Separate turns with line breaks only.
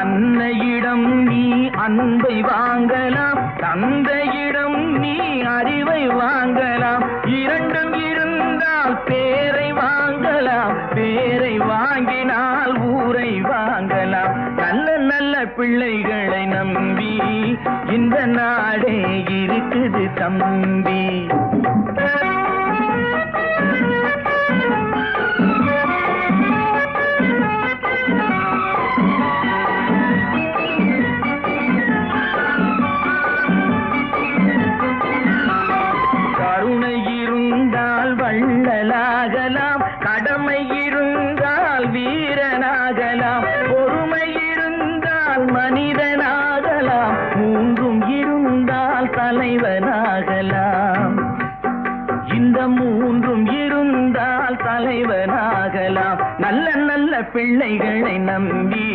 அன்னையிடம் நீ அன்பை வாங்கலாம், தந்தையிடம் நீ அறிவை வாங்கலாம். இரண்டும் இருந்தால் பேரை வாங்கலாம், பேரை வாங்கினால் ஊரை வாங்கலாம். நல்ல நல்ல பிள்ளைகளை நம்பி இந்த நாடே இருக்குது தம்பி. கருணை இருந்தால் வள்ளலாகலாம், கடமை இருந்தால் வீரனாகலாம், பொறுமை இருந்தால் மனிதனாகலாம், மூன்றும் இருந்தால் தலைவனாகலாம். இந்த மூன்றும் இருந்தால் தலைவனாகலாம். நல்ல நல்ல பிள்ளைகளை நம்பி